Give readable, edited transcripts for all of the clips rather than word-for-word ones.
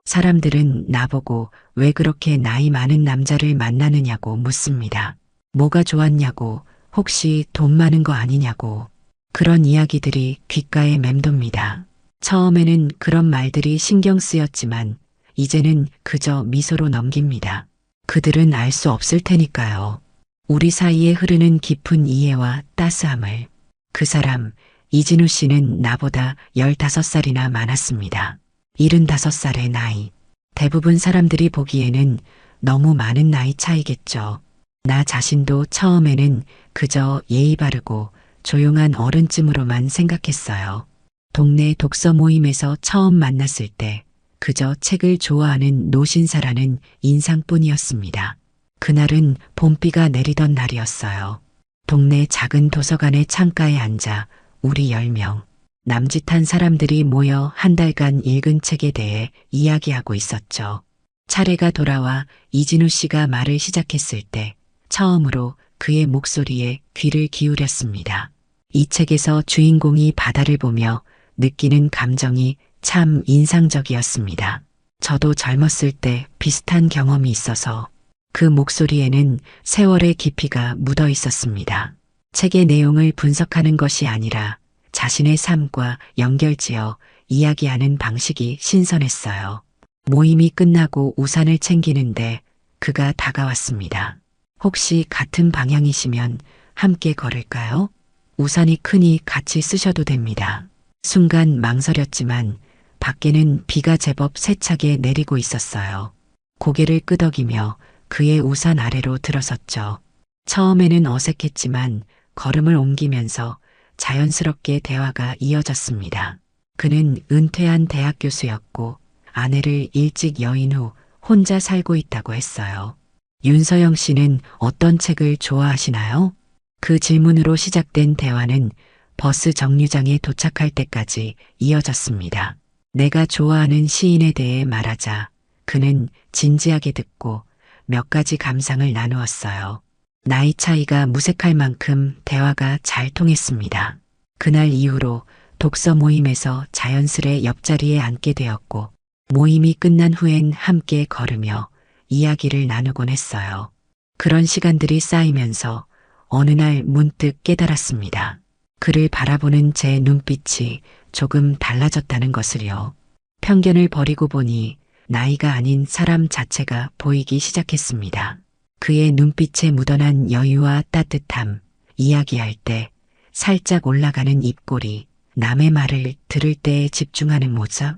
사람들은 나보고 왜 그렇게 나이 많은 남자를 만나느냐고 묻습니다. 뭐가 좋았냐고, 혹시 돈 많은 거 아니냐고. 그런 이야기들이 귓가에 맴돕니다. 처음에는 그런 말들이 신경 쓰였지만 이제는 그저 미소로 넘깁니다. 그들은 알 수 없을 테니까요. 우리 사이에 흐르는 깊은 이해와 따스함을. 그 사람, 이진우 씨는 나보다 15살이나 많았습니다. 75살의 나이. 대부분 사람들이 보기에는 너무 많은 나이 차이겠죠. 나 자신도 처음에는 그저 예의 바르고 조용한 어른쯤으로만 생각했어요. 동네 독서 모임에서 처음 만났을 때 그저 책을 좋아하는 노신사라는 인상뿐이었습니다. 그날은 봄비가 내리던 날이었어요. 동네 작은 도서관의 창가에 앉아 우리 10명, 남짓한 사람들이 모여 한 달간 읽은 책에 대해 이야기하고 있었죠. 차례가 돌아와 이진우 씨가 말을 시작했을 때 처음으로 그의 목소리에 귀를 기울였습니다. 이 책에서 주인공이 바다를 보며 느끼는 감정이 참 인상적이었습니다. 저도 젊었을 때 비슷한 경험이 있어서 그 목소리에는 세월의 깊이가 묻어 있었습니다. 책의 내용을 분석하는 것이 아니라 자신의 삶과 연결지어 이야기하는 방식이 신선했어요. 모임이 끝나고 우산을 챙기는데 그가 다가왔습니다. 혹시 같은 방향이시면 함께 걸을까요? 우산이 크니 같이 쓰셔도 됩니다. 순간 망설였지만 밖에는 비가 제법 세차게 내리고 있었어요. 고개를 끄덕이며 그의 우산 아래로 들어섰죠. 처음에는 어색했지만 걸음을 옮기면서 자연스럽게 대화가 이어졌습니다. 그는 은퇴한 대학 교수였고 아내를 일찍 여인 후 혼자 살고 있다고 했어요. 윤서영 씨는 어떤 책을 좋아하시나요? 그 질문으로 시작된 대화는 버스 정류장에 도착할 때까지 이어졌습니다. 내가 좋아하는 시인에 대해 말하자 그는 진지하게 듣고 몇 가지 감상을 나누었어요. 나이 차이가 무색할 만큼 대화가 잘 통했습니다. 그날 이후로 독서 모임에서 자연스레 옆자리에 앉게 되었고 모임이 끝난 후엔 함께 걸으며 이야기를 나누곤 했어요. 그런 시간들이 쌓이면서 어느 날 문득 깨달았습니다. 그를 바라보는 제 눈빛이 조금 달라졌다는 것을요. 편견을 버리고 보니 나이가 아닌 사람 자체가 보이기 시작했습니다. 그의 눈빛에 묻어난 여유와 따뜻함, 이야기할 때 살짝 올라가는 입꼬리, 남의 말을 들을 때에 집중하는 모습,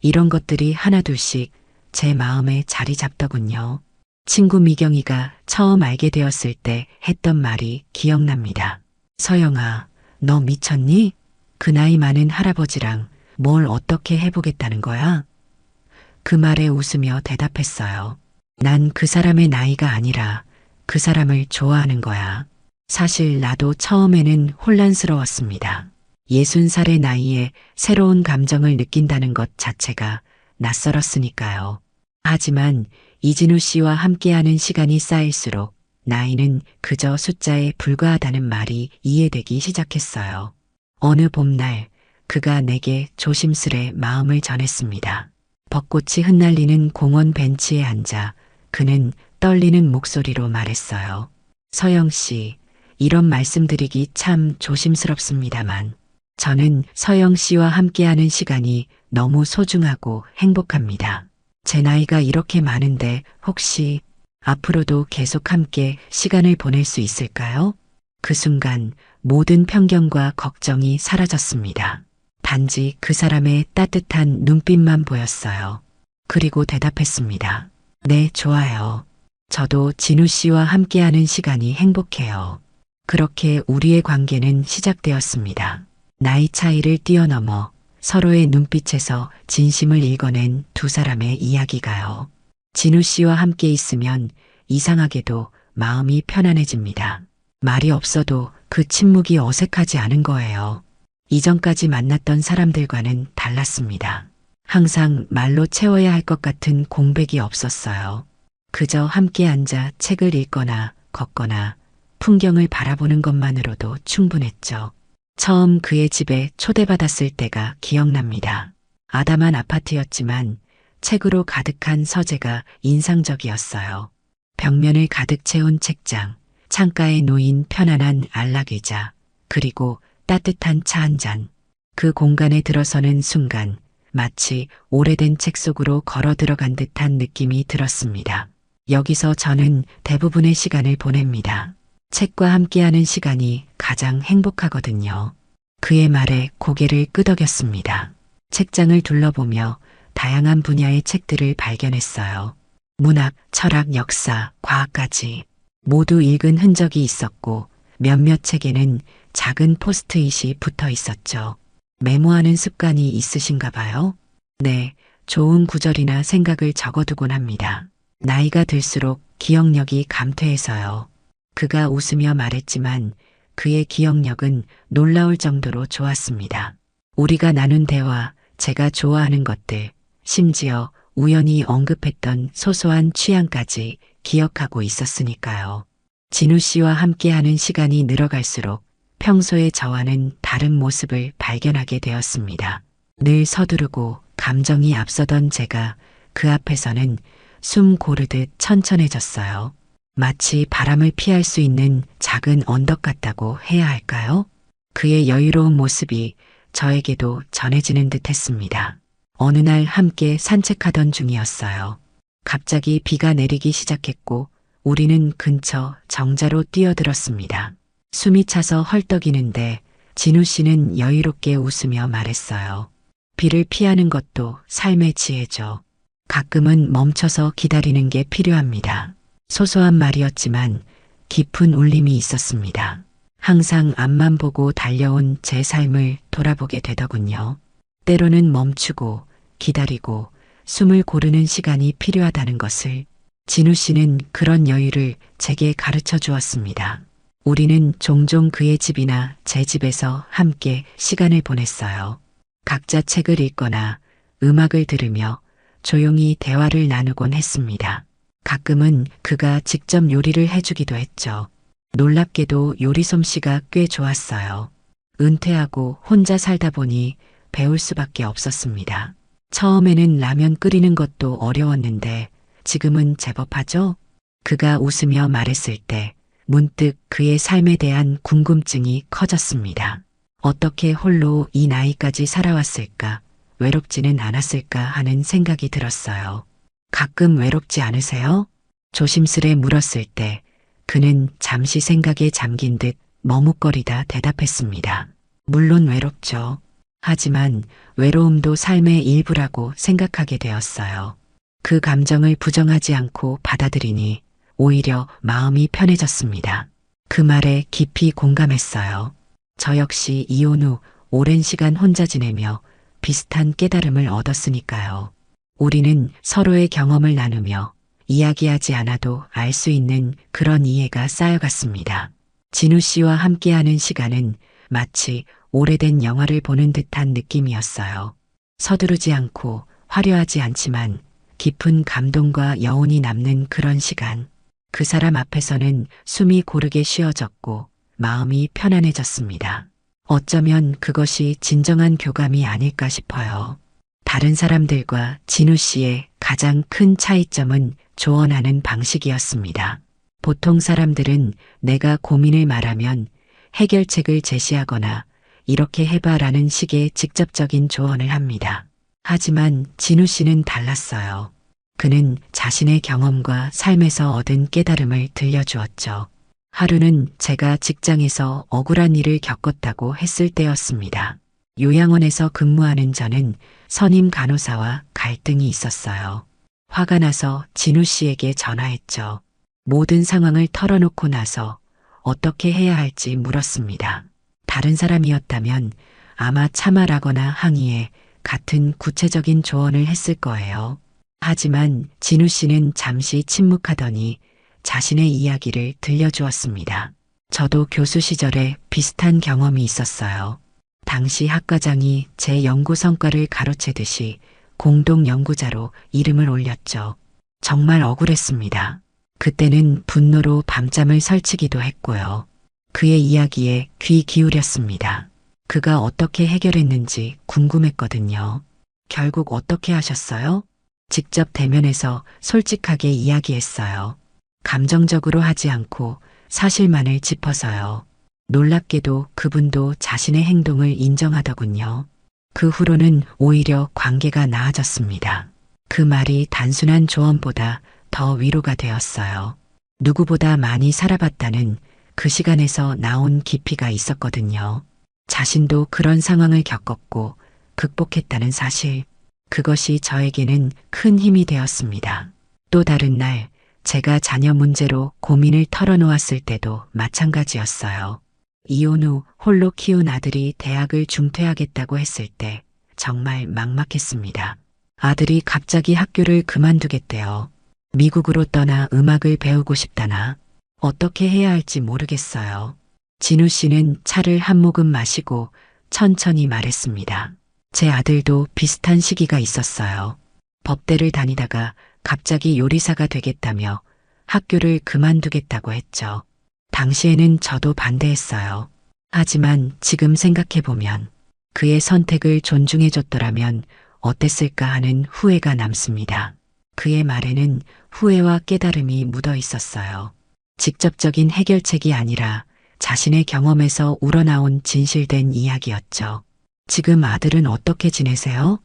이런 것들이 하나둘씩 제 마음에 자리 잡더군요. 친구 미경이가 처음 알게 되었을 때 했던 말이 기억납니다. 서영아, 너 미쳤니? 그 나이 많은 할아버지랑 뭘 어떻게 해보겠다는 거야? 그 말에 웃으며 대답했어요. 난 그 사람의 나이가 아니라 그 사람을 좋아하는 거야. 사실 나도 처음에는 혼란스러웠습니다. 60살의 나이에 새로운 감정을 느낀다는 것 자체가 낯설었으니까요. 하지만 이진우 씨와 함께하는 시간이 쌓일수록 나이는 그저 숫자에 불과하다는 말이 이해되기 시작했어요. 어느 봄날 그가 내게 조심스레 마음을 전했습니다. 벚꽃이 흩날리는 공원 벤치에 앉아 그는 떨리는 목소리로 말했어요. 서영 씨, 이런 말씀드리기 참 조심스럽습니다만 저는 서영 씨와 함께하는 시간이 너무 소중하고 행복합니다. 제 나이가 이렇게 많은데 혹시 앞으로도 계속 함께 시간을 보낼 수 있을까요? 그 순간 모든 편견과 걱정이 사라졌습니다. 단지 그 사람의 따뜻한 눈빛만 보였어요. 그리고 대답했습니다. 네, 좋아요. 저도 진우 씨와 함께하는 시간이 행복해요. 그렇게 우리의 관계는 시작되었습니다. 나이 차이를 뛰어넘어 서로의 눈빛에서 진심을 읽어낸 두 사람의 이야기가요. 진우 씨와 함께 있으면 이상하게도 마음이 편안해집니다. 말이 없어도 그 침묵이 어색하지 않은 거예요. 이전까지 만났던 사람들과는 달랐습니다. 항상 말로 채워야 할 것 같은 공백이 없었어요. 그저 함께 앉아 책을 읽거나 걷거나 풍경을 바라보는 것만으로도 충분했죠. 처음 그의 집에 초대받았을 때가 기억납니다. 아담한 아파트였지만 책으로 가득한 서재가 인상적이었어요. 벽면을 가득 채운 책장, 창가에 놓인 편안한 안락의자, 그리고 따뜻한 차 한 잔. 그 공간에 들어서는 순간 마치 오래된 책 속으로 걸어 들어간 듯한 느낌이 들었습니다. 여기서 저는 대부분의 시간을 보냅니다. 책과 함께하는 시간이 가장 행복하거든요. 그의 말에 고개를 끄덕였습니다. 책장을 둘러보며 다양한 분야의 책들을 발견했어요. 문학, 철학, 역사, 과학까지 모두 읽은 흔적이 있었고 몇몇 책에는 작은 포스트잇이 붙어 있었죠. 메모하는 습관이 있으신가 봐요? 네, 좋은 구절이나 생각을 적어두곤 합니다. 나이가 들수록 기억력이 감퇴해서요. 그가 웃으며 말했지만 그의 기억력은 놀라울 정도로 좋았습니다. 우리가 나눈 대화, 제가 좋아하는 것들, 심지어 우연히 언급했던 소소한 취향까지 기억하고 있었으니까요. 진우 씨와 함께하는 시간이 늘어갈수록 평소의 저와는 다른 모습을 발견하게 되었습니다. 늘 서두르고 감정이 앞서던 제가 그 앞에서는 숨 고르듯 천천해졌어요. 마치 바람을 피할 수 있는 작은 언덕 같다고 해야 할까요? 그의 여유로운 모습이 저에게도 전해지는 듯 했습니다. 어느 날 함께 산책하던 중이었어요. 갑자기 비가 내리기 시작했고 우리는 근처 정자로 뛰어들었습니다. 숨이 차서 헐떡이는데 진우 씨는 여유롭게 웃으며 말했어요. 비를 피하는 것도 삶의 지혜죠. 가끔은 멈춰서 기다리는 게 필요합니다. 소소한 말이었지만 깊은 울림이 있었습니다. 항상 앞만 보고 달려온 제 삶을 돌아보게 되더군요. 때로는 멈추고 기다리고 숨을 고르는 시간이 필요하다는 것을 진우 씨는 그런 여유를 제게 가르쳐 주었습니다. 우리는 종종 그의 집이나 제 집에서 함께 시간을 보냈어요. 각자 책을 읽거나 음악을 들으며 조용히 대화를 나누곤 했습니다. 가끔은 그가 직접 요리를 해주기도 했죠. 놀랍게도 요리 솜씨가 꽤 좋았어요. 은퇴하고 혼자 살다 보니 배울 수밖에 없었습니다. 처음에는 라면 끓이는 것도 어려웠는데 지금은 제법 하죠? 그가 웃으며 말했을 때 문득 그의 삶에 대한 궁금증이 커졌습니다. 어떻게 홀로 이 나이까지 살아왔을까? 외롭지는 않았을까 하는 생각이 들었어요. 가끔 외롭지 않으세요? 조심스레 물었을 때 그는 잠시 생각에 잠긴 듯 머뭇거리다 대답했습니다. 물론 외롭죠. 하지만 외로움도 삶의 일부라고 생각하게 되었어요. 그 감정을 부정하지 않고 받아들이니 오히려 마음이 편해졌습니다. 그 말에 깊이 공감했어요. 저 역시 이혼 후 오랜 시간 혼자 지내며 비슷한 깨달음을 얻었으니까요. 우리는 서로의 경험을 나누며 이야기하지 않아도 알 수 있는 그런 이해가 쌓여갔습니다. 진우 씨와 함께하는 시간은 마치 오래된 영화를 보는 듯한 느낌이었어요. 서두르지 않고 화려하지 않지만 깊은 감동과 여운이 남는 그런 시간. 그 사람 앞에서는 숨이 고르게 쉬어졌고 마음이 편안해졌습니다. 어쩌면 그것이 진정한 교감이 아닐까 싶어요. 다른 사람들과 진우 씨의 가장 큰 차이점은 조언하는 방식이었습니다. 보통 사람들은 내가 고민을 말하면 해결책을 제시하거나 이렇게 해봐라는 식의 직접적인 조언을 합니다. 하지만 진우 씨는 달랐어요. 그는 자신의 경험과 삶에서 얻은 깨달음을 들려주었죠. 하루는 제가 직장에서 억울한 일을 겪었다고 했을 때였습니다. 요양원에서 근무하는 저는 선임 간호사와 갈등이 있었어요. 화가 나서 진우 씨에게 전화했죠. 모든 상황을 털어놓고 나서 어떻게 해야 할지 물었습니다. 다른 사람이었다면 아마 참아라거나 항의해 같은 구체적인 조언을 했을 거예요. 하지만 진우 씨는 잠시 침묵하더니 자신의 이야기를 들려주었습니다. 저도 교수 시절에 비슷한 경험이 있었어요. 당시 학과장이 제 연구 성과를 가로채듯이 공동 연구자로 이름을 올렸죠. 정말 억울했습니다. 그때는 분노로 밤잠을 설치기도 했고요. 그의 이야기에 귀 기울였습니다. 그가 어떻게 해결했는지 궁금했거든요. 결국 어떻게 하셨어요? 직접 대면해서 솔직하게 이야기했어요. 감정적으로 하지 않고 사실만을 짚어서요. 놀랍게도 그분도 자신의 행동을 인정하더군요. 그 후로는 오히려 관계가 나아졌습니다. 그 말이 단순한 조언보다 더 위로가 되었어요. 누구보다 많이 살아봤다는 그 시간에서 나온 깊이가 있었거든요. 자신도 그런 상황을 겪었고 극복했다는 사실, 그것이 저에게는 큰 힘이 되었습니다. 또 다른 날, 제가 자녀 문제로 고민을 털어놓았을 때도 마찬가지였어요. 이혼 후 홀로 키운 아들이 대학을 중퇴하겠다고 했을 때 정말 막막했습니다. 아들이 갑자기 학교를 그만두겠대요. 미국으로 떠나 음악을 배우고 싶다나 어떻게 해야 할지 모르겠어요. 진우 씨는 차를 한 모금 마시고 천천히 말했습니다. 제 아들도 비슷한 시기가 있었어요. 법대를 다니다가 갑자기 요리사가 되겠다며 학교를 그만두겠다고 했죠. 당시에는 저도 반대했어요. 하지만 지금 생각해보면 그의 선택을 존중해줬더라면 어땠을까 하는 후회가 남습니다. 그의 말에는 후회와 깨달음이 묻어 있었어요. 직접적인 해결책이 아니라 자신의 경험에서 우러나온 진실된 이야기였죠. 지금 아들은 어떻게 지내세요?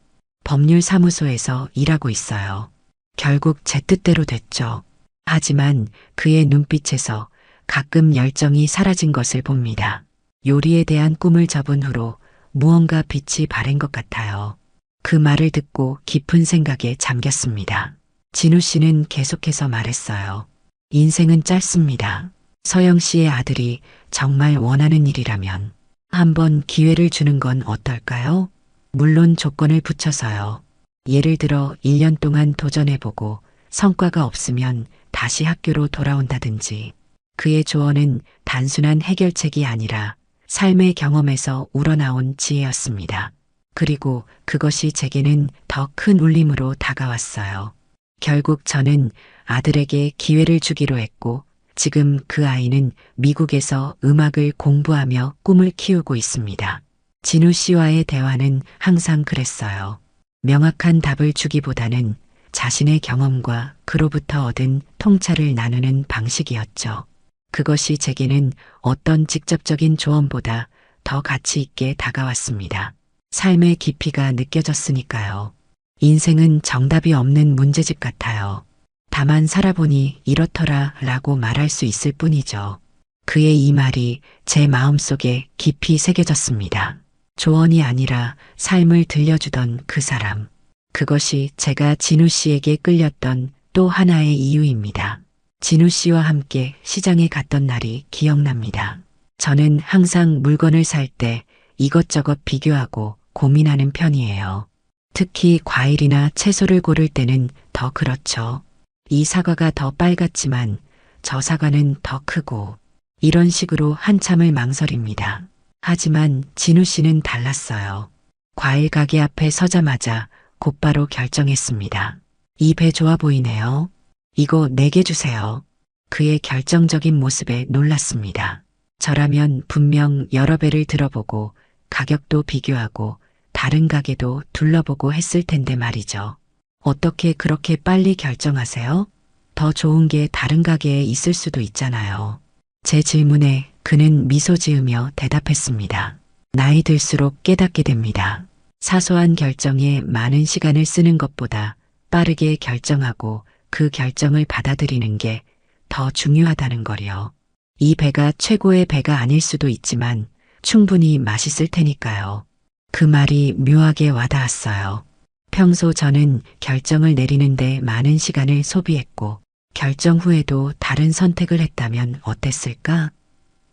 법률사무소에서 일하고 있어요. 결국 제 뜻대로 됐죠. 하지만 그의 눈빛에서 가끔 열정이 사라진 것을 봅니다. 요리에 대한 꿈을 접은 후로 무언가 빛이 바랜 것 같아요. 그 말을 듣고 깊은 생각에 잠겼습니다. 진우 씨는 계속해서 말했어요. 인생은 짧습니다. 서영 씨의 아들이 정말 원하는 일이라면 한번 기회를 주는 건 어떨까요? 물론 조건을 붙여서요. 예를 들어 1년 동안 도전해보고 성과가 없으면 다시 학교로 돌아온다든지. 그의 조언은 단순한 해결책이 아니라 삶의 경험에서 우러나온 지혜였습니다. 그리고 그것이 제게는 더 큰 울림으로 다가왔어요. 결국 저는 아들에게 기회를 주기로 했고 지금 그 아이는 미국에서 음악을 공부하며 꿈을 키우고 있습니다. 진우 씨와의 대화는 항상 그랬어요. 명확한 답을 주기보다는 자신의 경험과 그로부터 얻은 통찰을 나누는 방식이었죠. 그것이 제게는 어떤 직접적인 조언보다 더 가치 있게 다가왔습니다. 삶의 깊이가 느껴졌으니까요. 인생은 정답이 없는 문제집 같아요. 다만 살아보니 이렇더라 라고 말할 수 있을 뿐이죠. 그의 이 말이 제 마음속에 깊이 새겨졌습니다. 조언이 아니라 삶을 들려주던 그 사람. 그것이 제가 진우 씨에게 끌렸던 또 하나의 이유입니다. 진우 씨와 함께 시장에 갔던 날이 기억납니다. 저는 항상 물건을 살 때 이것저것 비교하고 고민하는 편이에요. 특히 과일이나 채소를 고를 때는 더 그렇죠. 이 사과가 더 빨갛지만 저 사과는 더 크고 이런 식으로 한참을 망설입니다. 하지만 진우 씨는 달랐어요. 과일 가게 앞에 서자마자 곧바로 결정했습니다. 이 배 좋아 보이네요. 이거 4개 주세요. 그의 결정적인 모습에 놀랐습니다. 저라면 분명 여러 배를 들어보고 가격도 비교하고 다른 가게도 둘러보고 했을 텐데 말이죠. 어떻게 그렇게 빨리 결정하세요? 더 좋은 게 다른 가게에 있을 수도 있잖아요. 제 질문에 그는 미소 지으며 대답했습니다. 나이 들수록 깨닫게 됩니다. 사소한 결정에 많은 시간을 쓰는 것보다 빠르게 결정하고 그 결정을 받아들이는 게 더 중요하다는 거요. 이 배가 최고의 배가 아닐 수도 있지만 충분히 맛있을 테니까요. 그 말이 묘하게 와닿았어요. 평소 저는 결정을 내리는데 많은 시간을 소비했고 결정 후에도 다른 선택을 했다면 어땠을까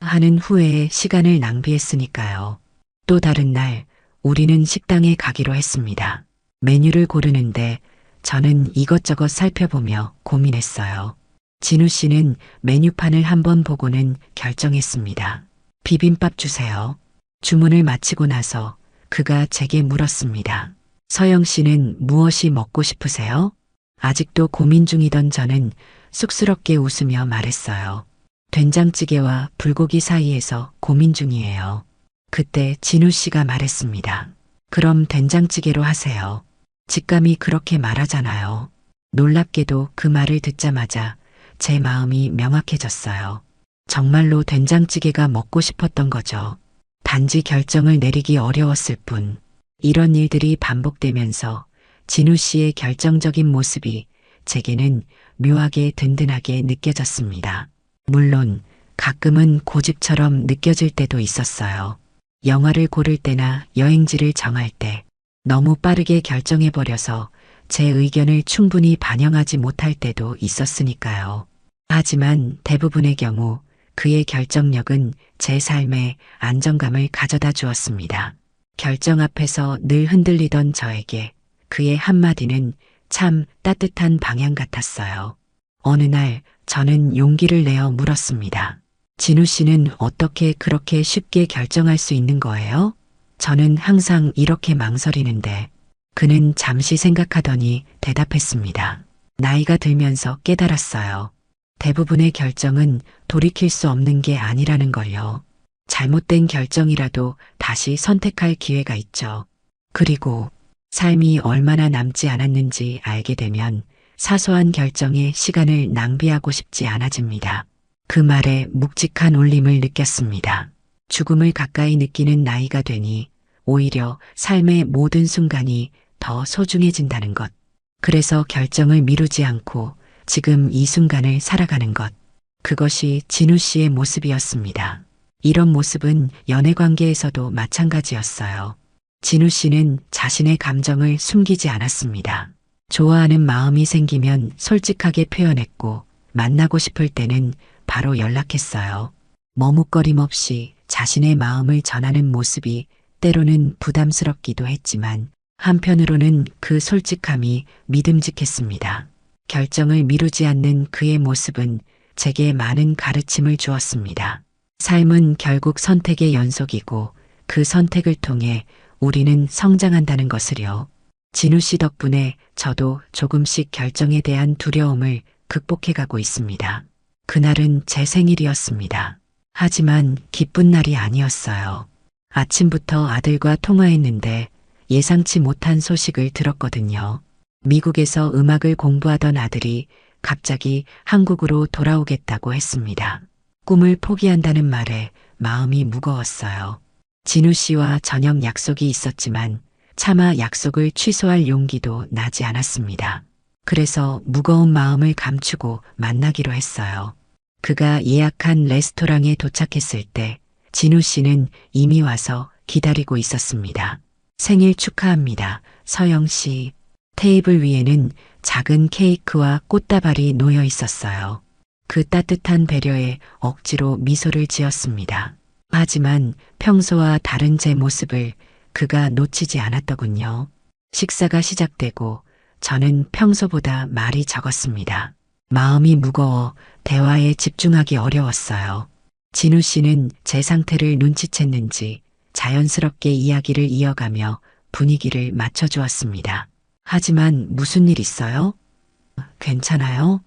하는 후회에 시간을 낭비했으니까요. 또 다른 날 우리는 식당에 가기로 했습니다. 메뉴를 고르는데 저는 이것저것 살펴보며 고민했어요. 진우 씨는 메뉴판을 한번 보고는 결정했습니다. 비빔밥 주세요. 주문을 마치고 나서 그가 제게 물었습니다. 서영 씨는 무엇이 먹고 싶으세요? 아직도 고민 중이던 저는 쑥스럽게 웃으며 말했어요. 된장찌개와 불고기 사이에서 고민 중이에요. 그때 진우 씨가 말했습니다. 그럼 된장찌개로 하세요. 직감이 그렇게 말하잖아요. 놀랍게도 그 말을 듣자마자 제 마음이 명확해졌어요. 정말로 된장찌개가 먹고 싶었던 거죠. 단지 결정을 내리기 어려웠을 뿐. 이런 일들이 반복되면서 진우 씨의 결정적인 모습이 제게는 묘하게 든든하게 느껴졌습니다. 물론 가끔은 고집처럼 느껴질 때도 있었어요. 영화를 고를 때나 여행지를 정할 때 너무 빠르게 결정해버려서 제 의견을 충분히 반영하지 못할 때도 있었으니까요. 하지만 대부분의 경우 그의 결정력은 제 삶에 안정감을 가져다 주었습니다. 결정 앞에서 늘 흔들리던 저에게 그의 한마디는 참 따뜻한 방향 같았어요. 어느 날 저는 용기를 내어 물었습니다. 진우 씨는 어떻게 그렇게 쉽게 결정할 수 있는 거예요? 저는 항상 이렇게 망설이는데 그는 잠시 생각하더니 대답했습니다. 나이가 들면서 깨달았어요. 대부분의 결정은 돌이킬 수 없는 게 아니라는 걸요. 잘못된 결정이라도 다시 선택할 기회가 있죠. 그리고 삶이 얼마나 남지 않았는지 알게 되면 사소한 결정에 시간을 낭비하고 싶지 않아집니다. 그 말에 묵직한 울림을 느꼈습니다. 죽음을 가까이 느끼는 나이가 되니 오히려 삶의 모든 순간이 더 소중해진다는 것. 그래서 결정을 미루지 않고 지금 이 순간을 살아가는 것. 그것이 진우 씨의 모습이었습니다. 이런 모습은 연애 관계에서도 마찬가지였어요. 진우 씨는 자신의 감정을 숨기지 않았습니다. 좋아하는 마음이 생기면 솔직하게 표현했고 만나고 싶을 때는 바로 연락했어요. 머뭇거림 없이 자신의 마음을 전하는 모습이 때로는 부담스럽기도 했지만 한편으로는 그 솔직함이 믿음직했습니다. 결정을 미루지 않는 그의 모습은 제게 많은 가르침을 주었습니다. 삶은 결국 선택의 연속이고 그 선택을 통해 우리는 성장한다는 것을요. 진우 씨 덕분에 저도 조금씩 결정에 대한 두려움을 극복해가고 있습니다. 그날은 제 생일이었습니다. 하지만 기쁜 날이 아니었어요. 아침부터 아들과 통화했는데 예상치 못한 소식을 들었거든요. 미국에서 음악을 공부하던 아들이 갑자기 한국으로 돌아오겠다고 했습니다. 꿈을 포기한다는 말에 마음이 무거웠어요. 진우 씨와 저녁 약속이 있었지만 차마 약속을 취소할 용기도 나지 않았습니다. 그래서 무거운 마음을 감추고 만나기로 했어요. 그가 예약한 레스토랑에 도착했을 때 진우 씨는 이미 와서 기다리고 있었습니다. 생일 축하합니다. 서영 씨. 테이블 위에는 작은 케이크와 꽃다발이 놓여 있었어요. 그 따뜻한 배려에 억지로 미소를 지었습니다. 하지만 평소와 다른 제 모습을 그가 놓치지 않았더군요. 식사가 시작되고 저는 평소보다 말이 적었습니다. 마음이 무거워 대화에 집중하기 어려웠어요. 진우 씨는 제 상태를 눈치챘는지 자연스럽게 이야기를 이어가며 분위기를 맞춰주었습니다. 하지만 무슨 일 있어요? 괜찮아요?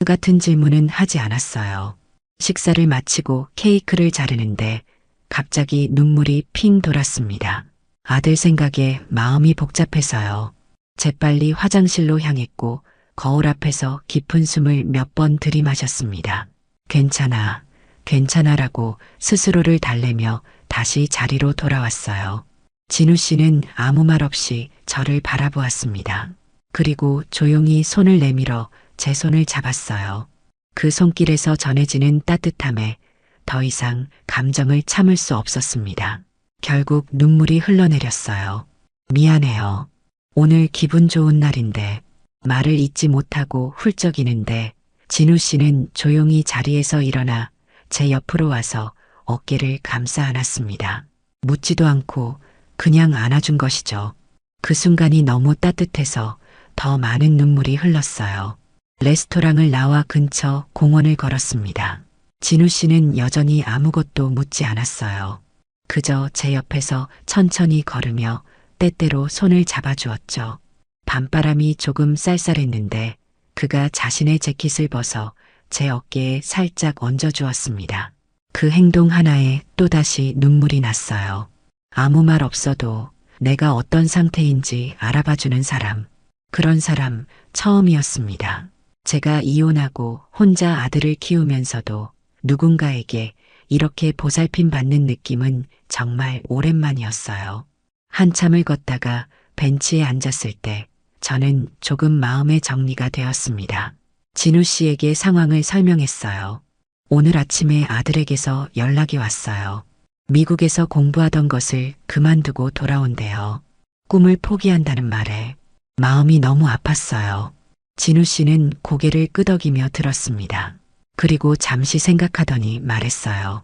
같은 질문은 하지 않았어요. 식사를 마치고 케이크를 자르는데 갑자기 눈물이 핑 돌았습니다. 아들 생각에 마음이 복잡해서요. 재빨리 화장실로 향했고 거울 앞에서 깊은 숨을 몇 번 들이마셨습니다. 괜찮아, 괜찮아라고 스스로를 달래며 다시 자리로 돌아왔어요. 진우 씨는 아무 말 없이 저를 바라보았습니다. 그리고 조용히 손을 내밀어 제 손을 잡았어요. 그 손길에서 전해지는 따뜻함에 더 이상 감정을 참을 수 없었습니다. 결국 눈물이 흘러내렸어요. 미안해요. 오늘 기분 좋은 날인데 말을 잇지 못하고 훌쩍이는데 진우 씨는 조용히 자리에서 일어나 제 옆으로 와서 어깨를 감싸 안았습니다. 묻지도 않고 그냥 안아준 것이죠. 그 순간이 너무 따뜻해서 더 많은 눈물이 흘렀어요. 레스토랑을 나와 근처 공원을 걸었습니다. 진우 씨는 여전히 아무것도 묻지 않았어요. 그저 제 옆에서 천천히 걸으며 때때로 손을 잡아주었죠. 밤바람이 조금 쌀쌀했는데 그가 자신의 재킷을 벗어 제 어깨에 살짝 얹어주었습니다. 그 행동 하나에 또다시 눈물이 났어요. 아무 말 없어도 내가 어떤 상태인지 알아봐주는 사람. 그런 사람 처음이었습니다. 제가 이혼하고 혼자 아들을 키우면서도 누군가에게 이렇게 보살핌 받는 느낌은 정말 오랜만이었어요. 한참을 걷다가 벤치에 앉았을 때 저는 조금 마음의 정리가 되었습니다. 진우 씨에게 상황을 설명했어요. 오늘 아침에 아들에게서 연락이 왔어요. 미국에서 공부하던 것을 그만두고 돌아온대요. 꿈을 포기한다는 말에 마음이 너무 아팠어요. 진우 씨는 고개를 끄덕이며 들었습니다. 그리고 잠시 생각하더니 말했어요.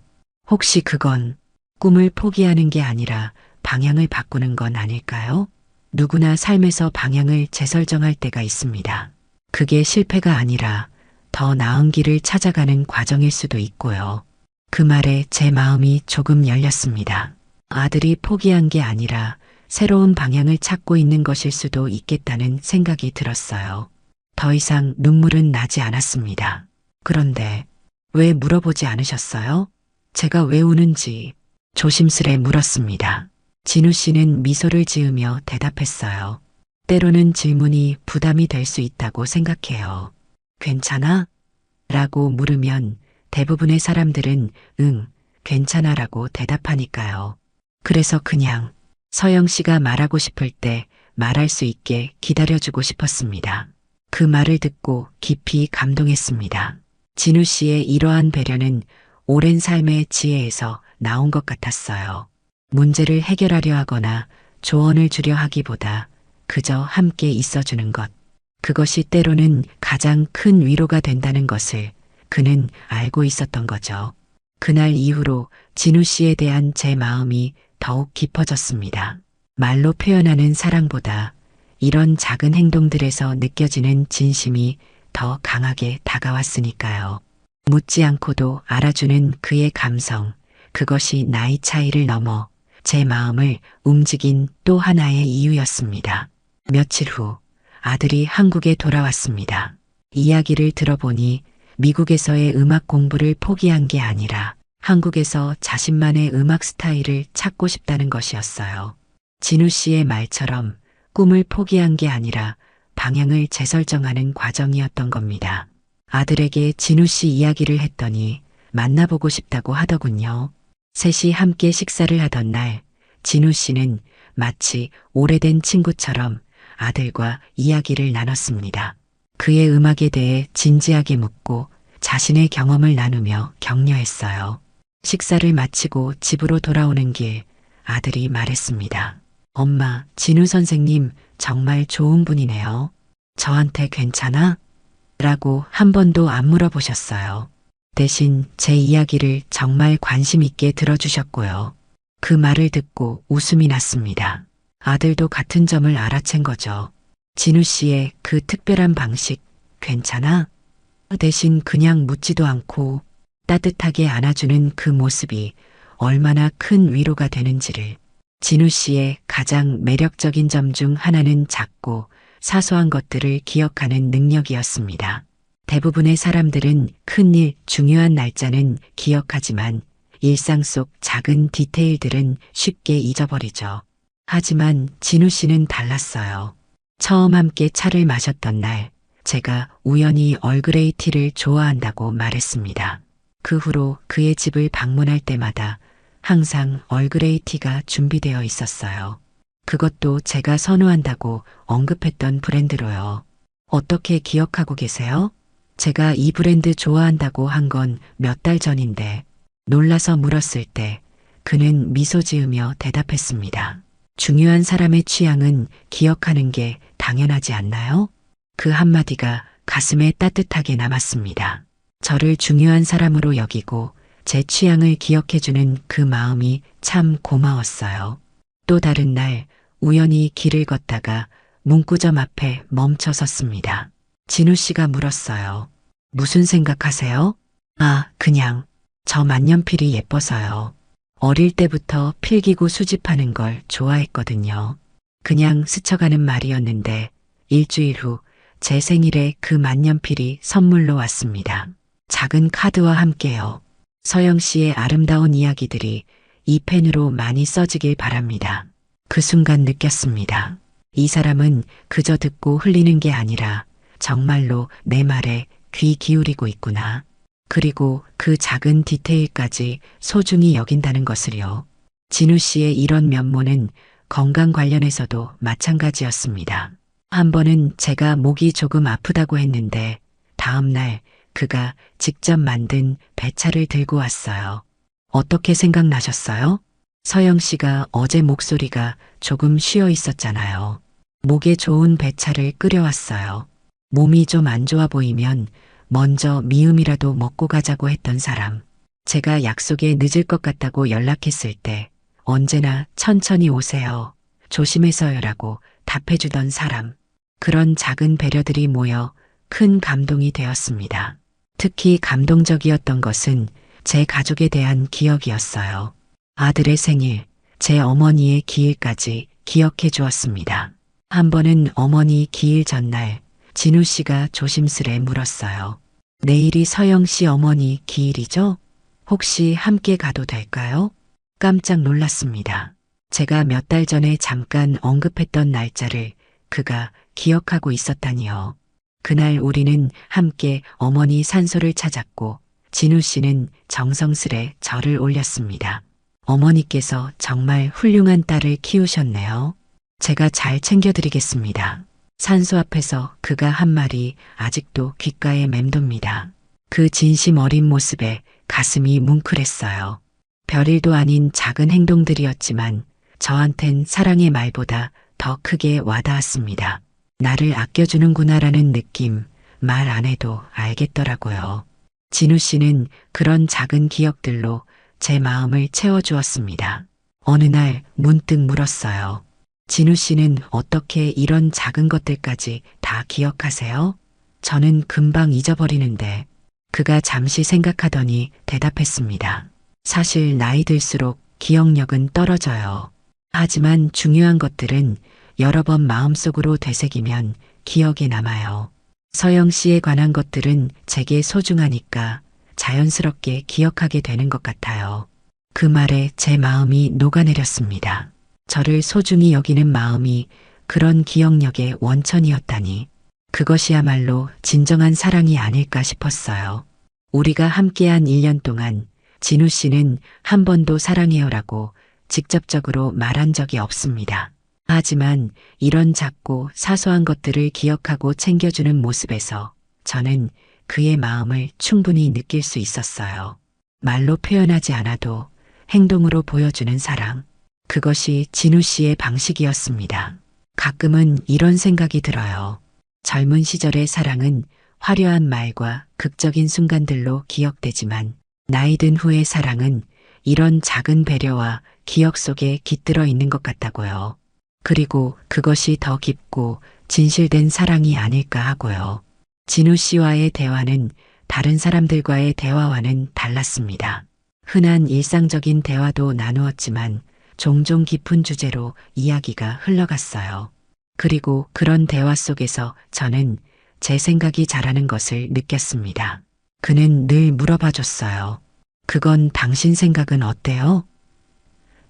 혹시 그건 꿈을 포기하는 게 아니라 방향을 바꾸는 건 아닐까요? 누구나 삶에서 방향을 재설정할 때가 있습니다. 그게 실패가 아니라 더 나은 길을 찾아가는 과정일 수도 있고요. 그 말에 제 마음이 조금 열렸습니다. 아들이 포기한 게 아니라 새로운 방향을 찾고 있는 것일 수도 있겠다는 생각이 들었어요. 더 이상 눈물은 나지 않았습니다. 그런데 왜 물어보지 않으셨어요? 제가 왜 우는지 조심스레 물었습니다. 진우 씨는 미소를 지으며 대답했어요. 때로는 질문이 부담이 될 수 있다고 생각해요. 괜찮아? 라고 물으면 대부분의 사람들은 응, 괜찮아 라고 대답하니까요. 그래서 그냥 서영 씨가 말하고 싶을 때 말할 수 있게 기다려주고 싶었습니다. 그 말을 듣고 깊이 감동했습니다. 진우 씨의 이러한 배려는 오랜 삶의 지혜에서 나온 것 같았어요. 문제를 해결하려 하거나 조언을 주려 하기보다 그저 함께 있어주는 것. 그것이 때로는 가장 큰 위로가 된다는 것을 그는 알고 있었던 거죠. 그날 이후로 진우 씨에 대한 제 마음이 더욱 깊어졌습니다. 말로 표현하는 사랑보다 이런 작은 행동들에서 느껴지는 진심이 더 강하게 다가왔으니까요. 묻지 않고도 알아주는 그의 감성, 그것이 나이 차이를 넘어 제 마음을 움직인 또 하나의 이유였습니다. 며칠 후 아들이 한국에 돌아왔습니다. 이야기를 들어보니 미국에서의 음악 공부를 포기한 게 아니라 한국에서 자신만의 음악 스타일을 찾고 싶다는 것이었어요. 진우 씨의 말처럼 꿈을 포기한 게 아니라 방향을 재설정하는 과정이었던 겁니다. 아들에게 진우 씨 이야기를 했더니 만나보고 싶다고 하더군요. 셋이 함께 식사를 하던 날 진우 씨는 마치 오래된 친구처럼 아들과 이야기를 나눴습니다. 그의 음악에 대해 진지하게 묻고 자신의 경험을 나누며 격려했어요. 식사를 마치고 집으로 돌아오는 길 아들이 말했습니다. 엄마, 진우 선생님 정말 좋은 분이네요. 저한테 괜찮아? 라고 한 번도 안 물어보셨어요. 대신 제 이야기를 정말 관심 있게 들어주셨고요. 그 말을 듣고 웃음이 났습니다. 아들도 같은 점을 알아챈 거죠. 진우 씨의 그 특별한 방식, 괜찮아? 대신 그냥 묻지도 않고 따뜻하게 안아주는 그 모습이 얼마나 큰 위로가 되는지를. 진우 씨의 가장 매력적인 점 중 하나는 작고 사소한 것들을 기억하는 능력이었습니다. 대부분의 사람들은 큰일, 중요한 날짜는 기억하지만 일상 속 작은 디테일들은 쉽게 잊어버리죠. 하지만 진우 씨는 달랐어요. 처음 함께 차를 마셨던 날, 제가 우연히 얼그레이 티를 좋아한다고 말했습니다. 그 후로 그의 집을 방문할 때마다 항상 얼그레이 티가 준비되어 있었어요. 그것도 제가 선호한다고 언급했던 브랜드로요. 어떻게 기억하고 계세요? 제가 이 브랜드 좋아한다고 한 건 몇 달 전인데 놀라서 물었을 때 그는 미소 지으며 대답했습니다. 중요한 사람의 취향은 기억하는 게 당연하지 않나요? 그 한마디가 가슴에 따뜻하게 남았습니다. 저를 중요한 사람으로 여기고 제 취향을 기억해주는 그 마음이 참 고마웠어요. 또 다른 날 우연히 길을 걷다가 문구점 앞에 멈춰 섰습니다. 진우 씨가 물었어요. 무슨 생각하세요? 아, 그냥 저 만년필이 예뻐서요. 어릴 때부터 필기구 수집하는 걸 좋아했거든요. 그냥 스쳐가는 말이었는데 일주일 후 제 생일에 그 만년필이 선물로 왔습니다. 작은 카드와 함께요. 서영 씨의 아름다운 이야기들이 이 펜으로 많이 써지길 바랍니다. 그 순간 느꼈습니다. 이 사람은 그저 듣고 흘리는 게 아니라 정말로 내 말에 귀 기울이고 있구나. 그리고 그 작은 디테일까지 소중히 여긴다는 것을요. 진우 씨의 이런 면모는 건강 관련해서도 마찬가지였습니다. 한 번은 제가 목이 조금 아프다고 했는데 다음 날 그가 직접 만든 배차를 들고 왔어요. 어떻게 생각나셨어요? 서영 씨가 어제 목소리가 조금 쉬어 있었잖아요. 목에 좋은 배차를 끓여왔어요. 몸이 좀 안 좋아 보이면 먼저 미음이라도 먹고 가자고 했던 사람. 제가 약속에 늦을 것 같다고 연락했을 때 언제나 천천히 오세요. 조심해서요라고 답해주던 사람. 그런 작은 배려들이 모여 큰 감동이 되었습니다. 특히 감동적이었던 것은 제 가족에 대한 기억이었어요. 아들의 생일, 제 어머니의 기일까지 기억해 주었습니다. 한 번은 어머니 기일 전날 진우 씨가 조심스레 물었어요. 내일이 서영 씨 어머니 기일이죠? 혹시 함께 가도 될까요? 깜짝 놀랐습니다. 제가 몇 달 전에 잠깐 언급했던 날짜를 그가 기억하고 있었다니요. 그날 우리는 함께 어머니 산소를 찾았고 진우 씨는 정성스레 절을 올렸습니다. 어머니께서 정말 훌륭한 딸을 키우셨네요. 제가 잘 챙겨드리겠습니다. 산소 앞에서 그가 한 말이 아직도 귓가에 맴돕니다. 그 진심 어린 모습에 가슴이 뭉클했어요. 별일도 아닌 작은 행동들이었지만 저한텐 사랑의 말보다 더 크게 와닿았습니다. 나를 아껴주는구나라는 느낌, 말 안 해도 알겠더라고요. 진우 씨는 그런 작은 기억들로 제 마음을 채워주었습니다. 어느 날 문득 물었어요. 진우 씨는 어떻게 이런 작은 것들까지 다 기억하세요? 저는 금방 잊어버리는데 그가 잠시 생각하더니 대답했습니다. 사실 나이 들수록 기억력은 떨어져요. 하지만 중요한 것들은 여러 번 마음속으로 되새기면 기억에 남아요. 서영 씨에 관한 것들은 제게 소중하니까 자연스럽게 기억하게 되는 것 같아요. 그 말에 제 마음이 녹아내렸습니다. 저를 소중히 여기는 마음이 그런 기억력의 원천이었다니. 그것이야말로 진정한 사랑이 아닐까 싶었어요. 우리가 함께한 1년 동안 진우 씨는 한 번도 사랑해요라고 직접적으로 말한 적이 없습니다. 하지만 이런 작고 사소한 것들을 기억하고 챙겨주는 모습에서 저는 그의 마음을 충분히 느낄 수 있었어요. 말로 표현하지 않아도 행동으로 보여주는 사랑. 그것이 진우 씨의 방식이었습니다. 가끔은 이런 생각이 들어요. 젊은 시절의 사랑은 화려한 말과 극적인 순간들로 기억되지만 나이 든 후의 사랑은 이런 작은 배려와 기억 속에 깃들어 있는 것 같다고요. 그리고 그것이 더 깊고 진실된 사랑이 아닐까 하고요. 진우 씨와의 대화는 다른 사람들과의 대화와는 달랐습니다. 흔한 일상적인 대화도 나누었지만 종종 깊은 주제로 이야기가 흘러갔어요. 그리고 그런 대화 속에서 저는 제 생각이 자라는 것을 느꼈습니다. 그는 늘 물어봐 줬어요. 그건 당신 생각은 어때요?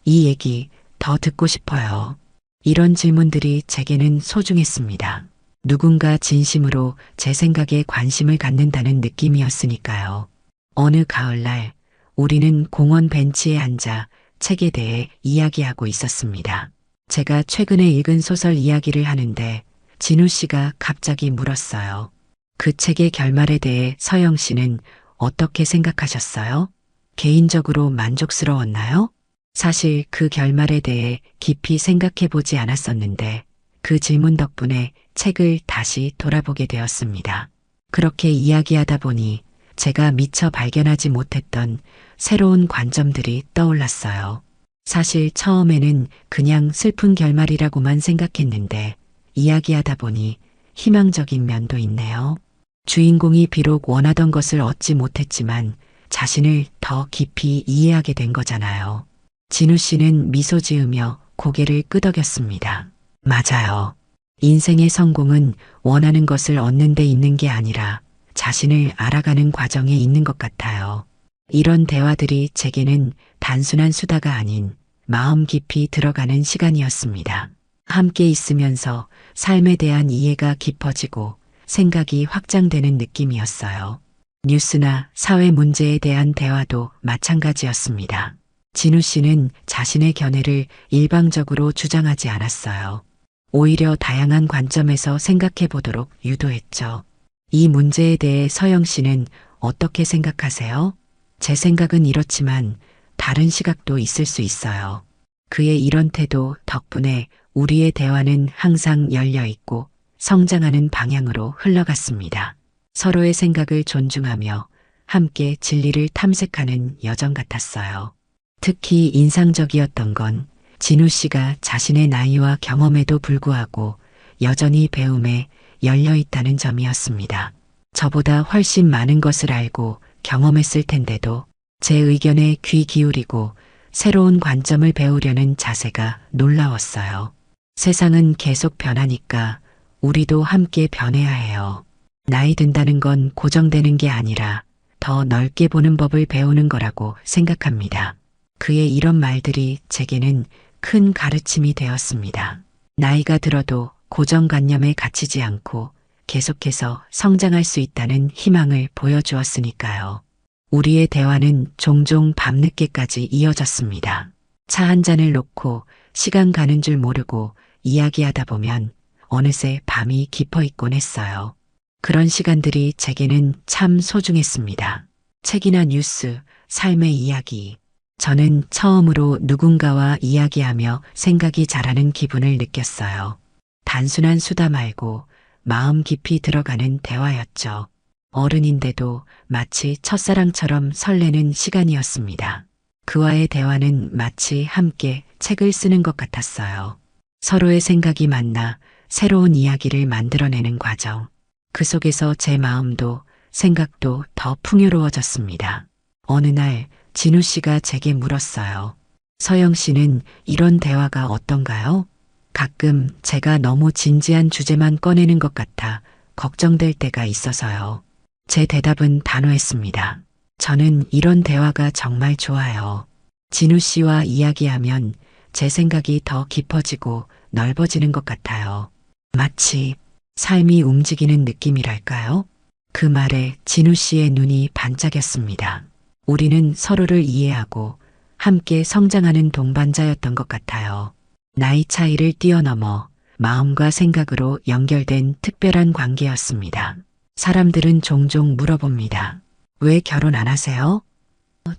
이 얘기 더 듣고 싶어요. 이런 질문들이 제게는 소중했습니다. 누군가 진심으로 제 생각에 관심을 갖는다는 느낌이었으니까요. 어느 가을날 우리는 공원 벤치에 앉아 책에 대해 이야기하고 있었습니다. 제가 최근에 읽은 소설 이야기를 하는데 진우 씨가 갑자기 물었어요. 그 책의 결말에 대해 서영 씨는 어떻게 생각하셨어요? 개인적으로 만족스러웠나요? 사실 그 결말에 대해 깊이 생각해 보지 않았었는데 그 질문 덕분에 책을 다시 돌아보게 되었습니다. 그렇게 이야기하다 보니 제가 미처 발견하지 못했던 새로운 관점들이 떠올랐어요. 사실 처음에는 그냥 슬픈 결말이라고만 생각했는데 이야기하다 보니 희망적인 면도 있네요. 주인공이 비록 원하던 것을 얻지 못했지만 자신을 더 깊이 이해하게 된 거잖아요. 진우 씨는 미소 지으며 고개를 끄덕였습니다. 맞아요. 인생의 성공은 원하는 것을 얻는 데 있는 게 아니라 자신을 알아가는 과정에 있는 것 같아요. 이런 대화들이 제게는 단순한 수다가 아닌 마음 깊이 들어가는 시간이었습니다. 함께 있으면서 삶에 대한 이해가 깊어지고 생각이 확장되는 느낌이었어요. 뉴스나 사회 문제에 대한 대화도 마찬가지였습니다. 진우 씨는 자신의 견해를 일방적으로 주장하지 않았어요. 오히려 다양한 관점에서 생각해 보도록 유도했죠. 이 문제에 대해 서영 씨는 어떻게 생각하세요? 제 생각은 이렇지만 다른 시각도 있을 수 있어요. 그의 이런 태도 덕분에 우리의 대화는 항상 열려 있고 성장하는 방향으로 흘러갔습니다. 서로의 생각을 존중하며 함께 진리를 탐색하는 여정 같았어요. 특히 인상적이었던 건 진우 씨가 자신의 나이와 경험에도 불구하고 여전히 배움에 열려 있다는 점이었습니다. 저보다 훨씬 많은 것을 알고 경험했을 텐데도 제 의견에 귀 기울이고 새로운 관점을 배우려는 자세가 놀라웠어요. 세상은 계속 변하니까 우리도 함께 변해야 해요. 나이 든다는 건 고정되는 게 아니라 더 넓게 보는 법을 배우는 거라고 생각합니다. 그의 이런 말들이 제게는 큰 가르침이 되었습니다. 나이가 들어도 고정관념에 갇히지 않고 계속해서 성장할 수 있다는 희망을 보여주었으니까요. 우리의 대화는 종종 밤늦게까지 이어졌습니다. 차 한 잔을 놓고 시간 가는 줄 모르고 이야기하다 보면 어느새 밤이 깊어 있곤 했어요. 그런 시간들이 제게는 참 소중했습니다. 책이나 뉴스, 삶의 이야기. 저는 처음으로 누군가와 이야기하며 생각이 자라는 기분을 느꼈어요. 단순한 수다 말고 마음 깊이 들어가는 대화였죠. 어른인데도 마치 첫사랑처럼 설레는 시간이었습니다. 그와의 대화는 마치 함께 책을 쓰는 것 같았어요. 서로의 생각이 만나 새로운 이야기를 만들어내는 과정. 그 속에서 제 마음도 생각도 더 풍요로워졌습니다. 어느 날 진우 씨가 제게 물었어요. 서영 씨는 이런 대화가 어떤가요? 가끔 제가 너무 진지한 주제만 꺼내는 것 같아 걱정될 때가 있어서요. 제 대답은 단호했습니다. 저는 이런 대화가 정말 좋아요. 진우 씨와 이야기하면 제 생각이 더 깊어지고 넓어지는 것 같아요. 마치 삶이 움직이는 느낌이랄까요? 그 말에 진우 씨의 눈이 반짝였습니다. 우리는 서로를 이해하고 함께 성장하는 동반자였던 것 같아요. 나이 차이를 뛰어넘어 마음과 생각으로 연결된 특별한 관계였습니다. 사람들은 종종 물어봅니다. 왜 결혼 안 하세요?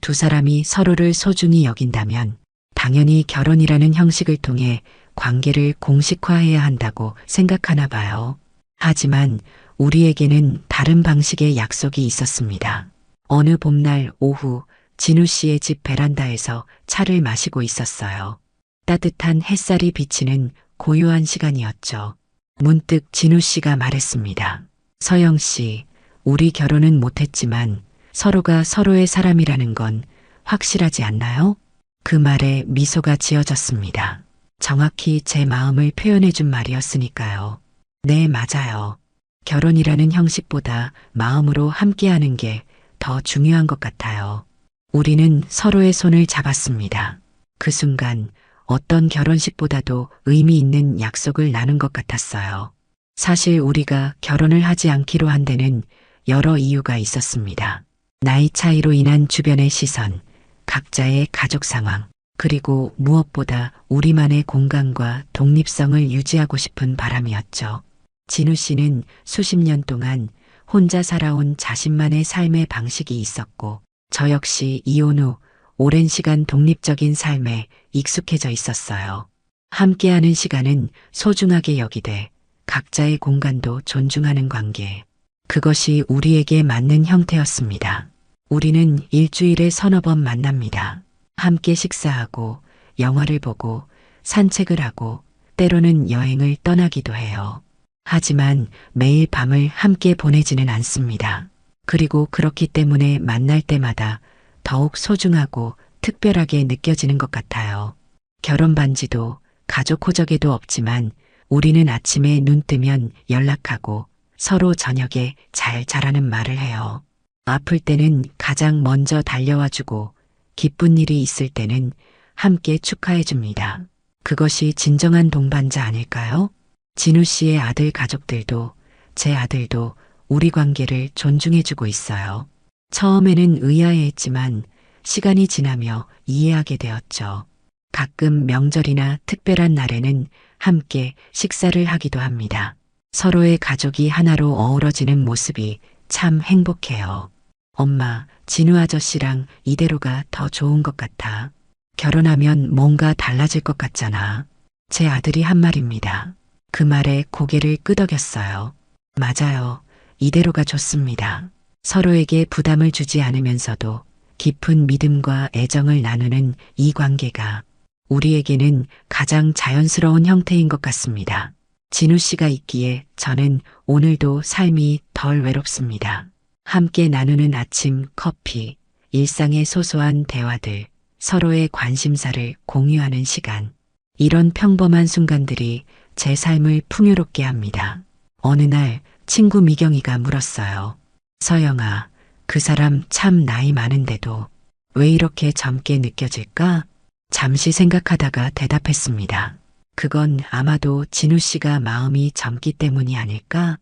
두 사람이 서로를 소중히 여긴다면 당연히 결혼이라는 형식을 통해 관계를 공식화해야 한다고 생각하나 봐요. 하지만 우리에게는 다른 방식의 약속이 있었습니다. 어느 봄날 오후 진우 씨의 집 베란다에서 차를 마시고 있었어요. 따뜻한 햇살이 비치는 고요한 시간이었죠. 문득 진우 씨가 말했습니다. 서영 씨, 우리 결혼은 못했지만 서로가 서로의 사람이라는 건 확실하지 않나요? 그 말에 미소가 지어졌습니다. 정확히 제 마음을 표현해 준 말이었으니까요. 네, 맞아요. 결혼이라는 형식보다 마음으로 함께하는 게 더 중요한 것 같아요. 우리는 서로의 손을 잡았습니다. 그 순간 어떤 결혼식보다도 의미 있는 약속을 나눈 것 같았어요. 사실 우리가 결혼을 하지 않기로 한 데는 여러 이유가 있었습니다. 나이 차이로 인한 주변의 시선, 각자의 가족 상황, 그리고 무엇보다 우리만의 공간과 독립성을 유지하고 싶은 바람이었죠. 진우 씨는 수십 년 동안 혼자 살아온 자신만의 삶의 방식이 있었고, 저 역시 이혼 후 오랜 시간 독립적인 삶에 익숙해져 있었어요. 함께하는 시간은 소중하게 여기되 각자의 공간도 존중하는 관계. 그것이 우리에게 맞는 형태였습니다. 우리는 일주일에 서너 번 만납니다. 함께 식사하고 영화를 보고 산책을 하고 때로는 여행을 떠나기도 해요. 하지만 매일 밤을 함께 보내지는 않습니다. 그리고 그렇기 때문에 만날 때마다 더욱 소중하고 특별하게 느껴지는 것 같아요. 결혼 반지도 가족 호적에도 없지만 우리는 아침에 눈 뜨면 연락하고 서로 저녁에 잘 자라는 말을 해요. 아플 때는 가장 먼저 달려와 주고 기쁜 일이 있을 때는 함께 축하해줍니다. 그것이 진정한 동반자 아닐까요? 진우 씨의 아들 가족들도 제 아들도 우리 관계를 존중해주고 있어요. 처음에는 의아해했지만 시간이 지나며 이해하게 되었죠. 가끔 명절이나 특별한 날에는 함께 식사를 하기도 합니다. 서로의 가족이 하나로 어우러지는 모습이 참 행복해요. 엄마, 진우 아저씨랑 이대로가 더 좋은 것 같아. 결혼하면 뭔가 달라질 것 같잖아. 제 아들이 한 말입니다. 그 말에 고개를 끄덕였어요. 맞아요. 이대로가 좋습니다. 서로에게 부담을 주지 않으면서도 깊은 믿음과 애정을 나누는 이 관계가 우리에게는 가장 자연스러운 형태인 것 같습니다. 진우 씨가 있기에 저는 오늘도 삶이 덜 외롭습니다. 함께 나누는 아침, 커피, 일상의 소소한 대화들, 서로의 관심사를 공유하는 시간. 이런 평범한 순간들이 제 삶을 풍요롭게 합니다. 어느 날 친구 미경이가 물었어요. 서영아, 그 사람 참 나이 많은데도 왜 이렇게 젊게 느껴질까? 잠시 생각하다가 대답했습니다. 그건 아마도 진우 씨가 마음이 젊기 때문이 아닐까?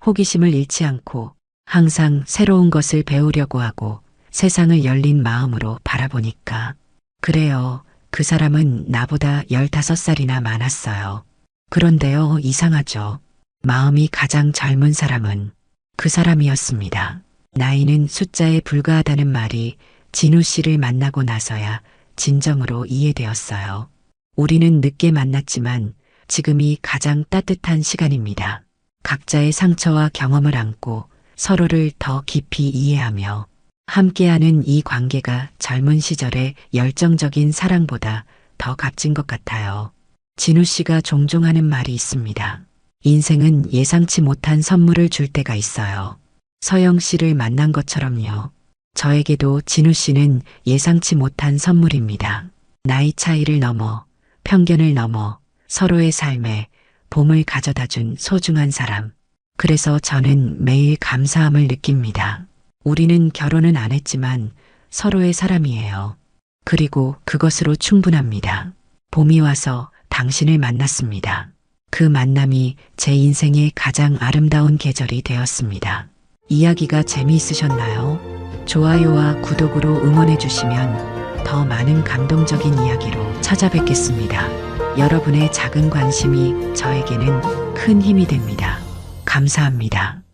호기심을 잃지 않고 항상 새로운 것을 배우려고 하고 세상을 열린 마음으로 바라보니까. 그래요. 그 사람은 나보다 15살이나 많았어요. 그런데요, 이상하죠. 마음이 가장 젊은 사람은 그 사람이었습니다. 나이는 숫자에 불과하다는 말이 진우 씨를 만나고 나서야 진정으로 이해되었어요. 우리는 늦게 만났지만 지금이 가장 따뜻한 시간입니다. 각자의 상처와 경험을 안고 서로를 더 깊이 이해하며 함께하는 이 관계가 젊은 시절의 열정적인 사랑보다 더 값진 것 같아요. 진우 씨가 종종 하는 말이 있습니다. 인생은 예상치 못한 선물을 줄 때가 있어요. 서영 씨를 만난 것처럼요. 저에게도 진우 씨는 예상치 못한 선물입니다. 나이 차이를 넘어, 편견을 넘어 서로의 삶에 봄을 가져다 준 소중한 사람. 그래서 저는 매일 감사함을 느낍니다. 우리는 결혼은 안 했지만 서로의 사람이에요. 그리고 그것으로 충분합니다. 봄이 와서 당신을 만났습니다. 그 만남이 제 인생의 가장 아름다운 계절이 되었습니다. 이야기가 재미있으셨나요? 좋아요와 구독으로 응원해 주시면 더 많은 감동적인 이야기로 찾아뵙겠습니다. 여러분의 작은 관심이 저에게는 큰 힘이 됩니다. 감사합니다.